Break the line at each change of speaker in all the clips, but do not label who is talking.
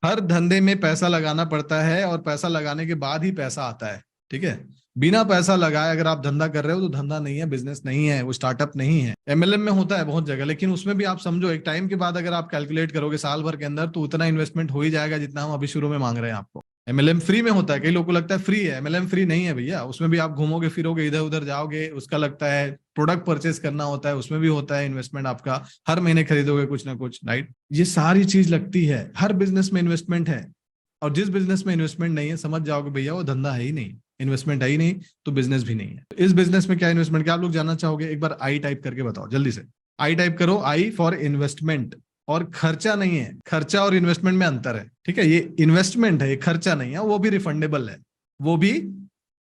हर धंधे में पैसा लगाना पड़ता है और पैसा लगाने के बाद ही पैसा आता है। ठीक है, बिना पैसा लगाए अगर आप धंधा कर रहे हो तो धंधा नहीं है, बिजनेस नहीं है, वो स्टार्टअप नहीं है। एमएलएम में होता है बहुत जगह, लेकिन उसमें भी आप समझो एक टाइम के बाद अगर आप कैलकुलेट करोगे साल भर के अंदर तो उतना इन्वेस्टमेंट हो ही जाएगा जितना हम अभी शुरू में मांग रहे हैं आपको। एमएलएम फ्री में होता है, कई लोगों को लगता है फ्री है, एमएलएम फ्री नहीं है भैया। उसमें भी आप घूमोगे फिरोगे इधर उधर जाओगे, उसका लगता है प्रोडक्ट परचेस करना होता है, उसमें भी होता है इन्वेस्टमेंट आपका, हर महीने खरीदोगे कुछ ना कुछ, राइट। ये सारी चीज लगती है, हर बिजनेस में इन्वेस्टमेंट है। और जिस बिजनेस में इन्वेस्टमेंट नहीं है समझ जाओगे भैया वो धंधा है ही नहीं, इन्वेस्टमेंट है ही नहीं तो बिजनेस भी नहीं है। तो इस बिजनेस में क्या इन्वेस्टमेंट, क्या आप लोग जानना चाहोगे? एक बार आई टाइप करके बताओ जल्दी से। आई टाइप करो, आई फॉर इन्वेस्टमेंट। और खर्चा नहीं है, खर्चा और इन्वेस्टमेंट में अंतर है। ठीक है, ये इन्वेस्टमेंट है, ये खर्चा नहीं है, वो भी रिफंडेबल है, वो भी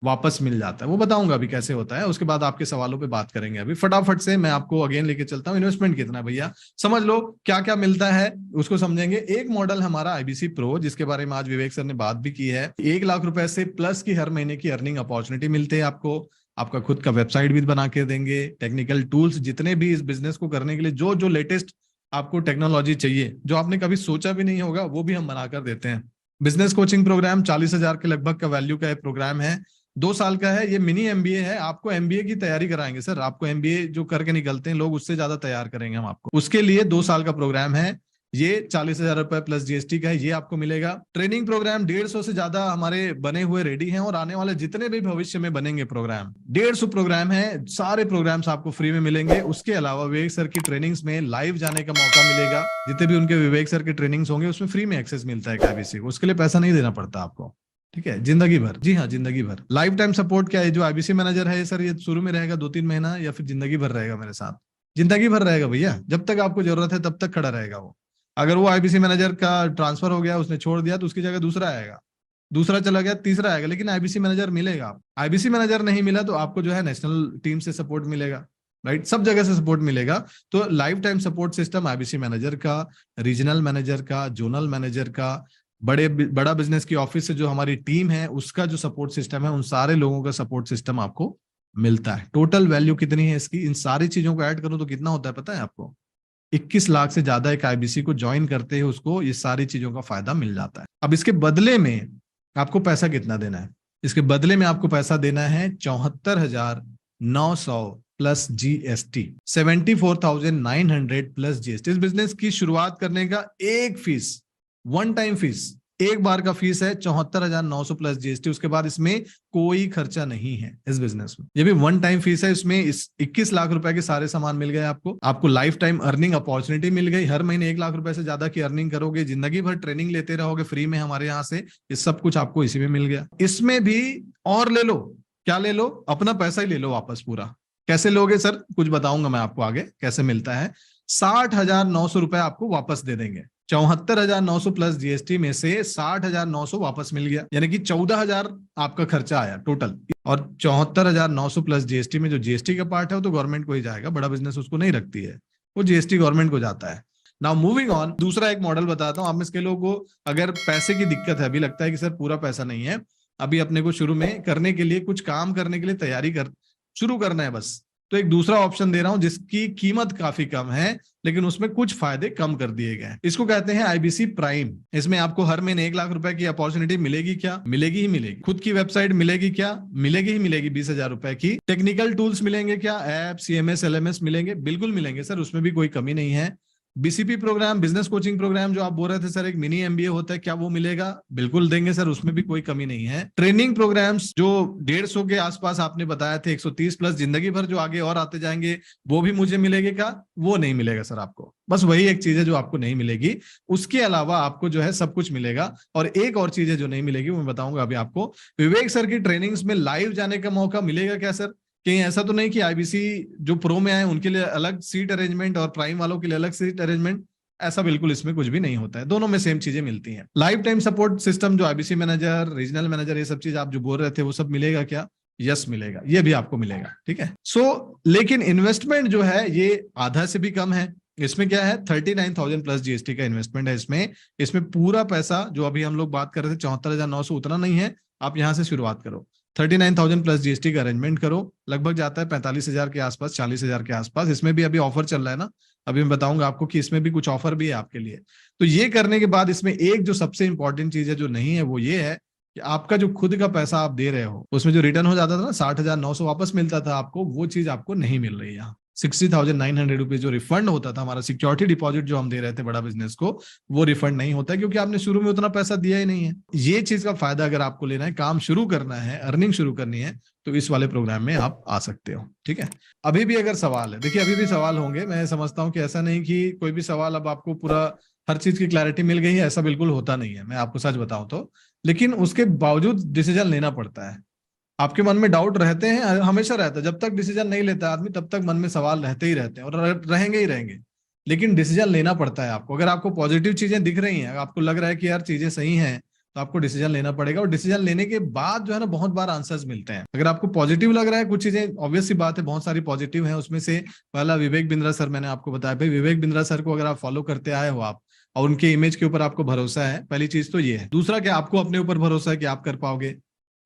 वापस मिल जाता है। वो बताऊंगा अभी कैसे होता है, उसके बाद आपके सवालों पे बात करेंगे। अभी फटाफट से मैं आपको अगेन लेके चलता हूँ। इन्वेस्टमेंट कितना है भैया, समझ लो क्या क्या मिलता है उसको समझेंगे। एक मॉडल हमारा आईबीसी प्रो, जिसके बारे में आज विवेक सर ने बात भी की है। 1 लाख रुपए से प्लस की हर महीने की अर्निंग अपॉर्चुनिटी मिलती है आपको। आपका खुद का वेबसाइट भी बना के देंगे, टेक्निकल टूल्स जितने भी इस बिजनेस को करने के लिए जो जो लेटेस्ट आपको टेक्नोलॉजी चाहिए, जो आपने कभी सोचा भी नहीं होगा, वो भी हम बनाकर देते हैं। बिजनेस कोचिंग प्रोग्राम 40,000 के लगभग का वैल्यू का प्रोग्राम है, 2 साल का है। ये मिनी एमबीए है, आपको एमबीए की तैयारी कराएंगे सर। आपको एमबीए जो करके निकलते हैं लोग, उससे ज्यादा तैयार करेंगे हम आपको। उसके लिए 2 साल का प्रोग्राम है। ये 40,000 रुपए प्लस जीएसटी का है, ये आपको मिलेगा। ट्रेनिंग प्रोग्राम 150 से ज्यादा हमारे बने हुए रेडी हैं, और आने वाले जितने भी भविष्य में बनेंगे प्रोग्राम, 150 प्रोग्राम है। सारे प्रोग्राम्स आपको फ्री में मिलेंगे। उसके अलावा विवेक सर की ट्रेनिंग्स में लाइव जाने का मौका मिलेगा। जितने भी उनके विवेक सर के ट्रेनिंग्स होंगे उसमें फ्री में एक्सेस मिलता है आईबीसी को, उसके लिए पैसा नहीं देना पड़ता आपको। ठीक है, जिंदगी भर, जी हाँ जिंदगी भर। लाइफ टाइम सपोर्ट क्या है, जो आईबीसी मैनेजर है सर, ये शुरू में रहेगा 2-3 महीना या फिर जिंदगी भर रहेगा मेरे साथ? जिंदगी भर रहेगा भैया, जब तक आपको जरूरत है तब तक खड़ा रहेगा वो। अगर वो आईबीसी मैनेजर का ट्रांसफर हो गया, उसने छोड़ दिया, तो उसकी जगह दूसरा आएगा, दूसरा चला गया, तीसरा आएगा, लेकिन आईबीसी मैनेजर मिलेगा। आईबीसी मैनेजर नहीं मिला तो आपको जो है नेशनल टीम से सपोर्ट मिलेगा, राइट, सब जगह से सपोर्ट मिलेगा। तो life time support system IBC manager का, रीजनल मैनेजर का, जोनल मैनेजर का, बड़ा बिजनेस की ऑफिस से जो हमारी टीम है उसका जो सपोर्ट सिस्टम है, उन सारे लोगों का सपोर्ट सिस्टम आपको मिलता है। टोटल वैल्यू कितनी है इसकी, इन सारी चीजों को ऐड करो तो कितना होता है पता है आपको? 21 लाख से ज्यादा एक आईबीसी को ज्वाइन करते हैं उसको ये सारी चीजों का फायदा मिल जाता है। अब इसके बदले में आपको पैसा कितना देना है? इसके बदले में आपको पैसा देना है 74,900 प्लस जीएसटी, 74,900 प्लस जीएसटी। इस बिजनेस की शुरुआत करने का एक फीस, वन टाइम फीस, एक बार का फीस है 74,900 प्लस जीएसटी। उसके बाद इसमें कोई खर्चा नहीं है इस बिजनेस में, ये भी वन टाइम फीस है। इसमें इस 21 लाख रुपए के सारे सामान मिल गए आपको लाइफ टाइम अर्निंग अपॉर्चुनिटी मिल गई। हर महीने 1 लाख रुपए से ज्यादा की अर्निंग करोगे, जिंदगी भर ट्रेनिंग लेते रहोगे फ्री में हमारे यहाँ से, ये सब कुछ आपको इसी में मिल गया। इसमें भी और ले लो, क्या ले लो? अपना पैसा ही ले लो वापस पूरा। कैसे लोगे सर? कुछ बताऊंगा मैं आपको आगे कैसे मिलता है। 60,900 रुपए आपको वापस दे देंगे। 74,900 प्लस जीएसटी में से 60,900 वापस मिल गया, यानी कि 14,000 आपका खर्चा आया टोटल। और 74,900 प्लस जीएसटी में जो जीएसटी का पार्ट है वो तो गवर्नमेंट को ही जाएगा, बड़ा बिजनेस उसको नहीं रखती है, वो जीएसटी गवर्नमेंट को जाता है। नाउ मूविंग ऑन, दूसरा एक मॉडल बताता हूं। आप में से लोगों को अगर पैसे की दिक्कत है, अभी लगता है कि सर पूरा पैसा नहीं है, अभी अपने को शुरू में करने के लिए, कुछ काम करने के लिए तैयारी शुरू करना है बस, तो एक दूसरा ऑप्शन दे रहा हूं जिसकी कीमत काफी कम है, लेकिन उसमें कुछ फायदे कम कर दिए गए हैं। इसको कहते हैं आईबीसी प्राइम। इसमें आपको हर महीने 1 लाख रुपए की अपॉर्चुनिटी मिलेगी। क्या मिलेगी? ही मिलेगी। खुद की वेबसाइट मिलेगी। क्या मिलेगी? ही मिलेगी। 20,000 रुपए की टेक्निकल टूल्स मिलेंगे। क्या ऐप, सीएमएस, एलएमएस मिलेंगे? बिल्कुल मिलेंगे सर, उसमें भी कोई कमी नहीं है। BCP program, business coaching program, जो आप बोल रहे थे सर एक मिनी एमबीए होता है, क्या वो मिलेगा? बिल्कुल देंगे सर, उसमें भी कोई कमी नहीं है। ट्रेनिंग प्रोग्राम्स जो 150 के आसपास आपने बताया थे, 130 प्लस जिंदगी भर जो आगे और आते जाएंगे, वो भी मुझे मिलेगा। क्या वो नहीं मिलेगा सर आपको? बस वही एक चीज है जो आपको नहीं मिलेगी, उसके अलावा आपको जो है सब कुछ मिलेगा। और एक और चीज है जो नहीं मिलेगी, वो मैं बताऊंगा अभी आपको। विवेक सर की ट्रेनिंग्स में लाइव जाने का मौका मिलेगा क्या सर? कहीं ऐसा तो नहीं कि आईबीसी जो प्रो में आए उनके लिए अलग सीट अरेंजमेंट और प्राइम वालों के लिए अलग सीट अरेंजमेंट? ऐसा बिल्कुल इसमें कुछ भी नहीं होता है, दोनों में सेम चीजें मिलती हैं। लाइफ टाइम सपोर्ट सिस्टम जो आईबीसी मैनेजर, रीजनल मैनेजर, ये सब चीज आप जो बोल रहे थे वो सब मिलेगा क्या? यस मिलेगा, ये भी आपको मिलेगा। ठीक है, लेकिन इन्वेस्टमेंट जो है ये आधा से भी कम है। इसमें क्या है? 39,000 प्लस जीएसटी का इन्वेस्टमेंट है इसमें पूरा पैसा जो अभी हम लोग बात कर रहे थे 74,900, उतना नहीं है। आप यहां से शुरुआत करो, 39,000 प्लस जीएसटी का अरेंजमेंट करो, लगभग जाता है 45,000 के आसपास, 40,000 के आसपास। इसमें भी अभी ऑफर चल रहा है ना, अभी मैं बताऊंगा आपको कि इसमें भी कुछ ऑफर भी है आपके लिए। तो ये करने के बाद इसमें एक जो सबसे इंपॉर्टेंट चीज है जो नहीं है वो ये है कि आपका जो खुद का पैसा आप दे रहे हो उसमें जो रिटर्न हो जाता था ना 60,900 वापस मिलता था आपको, वो चीज आपको नहीं मिल रही है यहाँ। 60,900 रुपीज जो रिफंड होता था हमारा सिक्योरिटी डिपॉजिट जो हम दे रहे थे बड़ा बिजनेस को, वो रिफंड नहीं होता है क्योंकि आपने शुरू में उतना पैसा दिया ही नहीं है। ये चीज का फायदा अगर आपको लेना है, काम शुरू करना है, अर्निंग शुरू करनी है, तो इस वाले प्रोग्राम में आप आ सकते हो। ठीक है, अभी भी अगर सवाल है, देखिए अभी भी सवाल होंगे, मैं समझता हूं कि ऐसा नहीं कि कोई भी सवाल अब आपको पूरा हर चीज की क्लैरिटी मिल गई है, ऐसा बिल्कुल होता नहीं है, मैं आपको सच बताऊं तो। लेकिन उसके बावजूद डिसीजन लेना पड़ता है। आपके मन में डाउट रहते हैं, हमेशा रहता है, जब तक डिसीजन नहीं लेता आदमी तब तक मन में सवाल रहते ही रहते हैं और रहेंगे ही रहेंगे। लेकिन डिसीजन लेना पड़ता है आपको। अगर आपको पॉजिटिव चीजें दिख रही हैं, आपको लग रहा है कि यार चीजें सही हैं, तो आपको डिसीजन लेना पड़ेगा। और डिसीजन लेने के बाद जो है ना बहुत बार आंसर्स मिलते हैं। अगर आपको पॉजिटिव लग रहा है, कुछ चीजें ऑब्वियस सी बात है बहुत सारी पॉजिटिव है, उसमें से पहला विवेक बिंद्रा सर, मैंने आपको बताया भाई विवेक बिंद्रा सर को अगर आप फॉलो करते आए हो आप, और उनके इमेज के ऊपर आपको भरोसा है, पहली चीज तो ये है। दूसरा क्या, आपको अपने ऊपर भरोसा है कि आप कर पाओगे,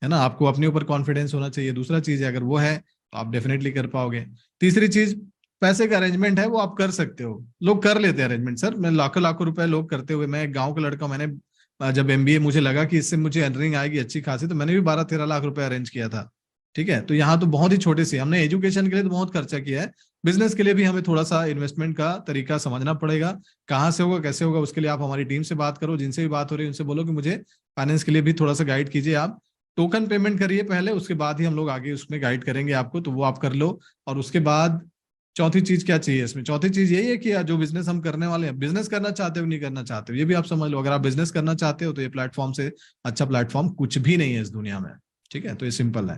है ना, आपको अपने ऊपर कॉन्फिडेंस होना चाहिए। दूसरा चीज है, अगर वो है तो आप डेफिनेटली कर पाओगे। तीसरी चीज, पैसे का अरेंजमेंट है वो आप कर सकते हो। लोग कर लेते हैं अरेंजमेंट सर, मैं लाखों लाखों रुपए लोग करते हुए, मैं एक गांव का लड़का, मैंने जब एमबीए मुझे लगा कि इससे मुझे अर्निंग आएगी अच्छी खासी, तो मैंने भी 12-13 लाख रुपए अरेंज किया था। ठीक है, तो यहाँ तो बहुत ही छोटे से, हमने एजुकेशन के लिए तो बहुत खर्चा किया है, बिजनेस के लिए भी हमें थोड़ा सा इन्वेस्टमेंट का तरीका समझना पड़ेगा। कहाँ से होगा, कैसे होगा, उसके लिए आप हमारी टीम से बात करो, जिनसे भी बात हो रही है उनसे बोलो कि मुझे फाइनेंस के लिए भी थोड़ा सा गाइड कीजिए आप। टोकन पेमेंट करिए पहले, उसके बाद ही हम लोग आगे उसमें गाइड करेंगे आपको, तो वो आप कर लो। और उसके बाद चौथी चीज क्या चाहिए इसमें, चौथी चीज यही है कि जो बिजनेस हम करने वाले हैं, बिजनेस करना चाहते हो नहीं करना चाहते हो, ये भी आप समझ लो। अगर आप बिजनेस करना चाहते हो तो ये प्लेटफॉर्म से अच्छा प्लेटफॉर्म कुछ भी नहीं है इस दुनिया में। ठीक है, तो ये सिंपल है।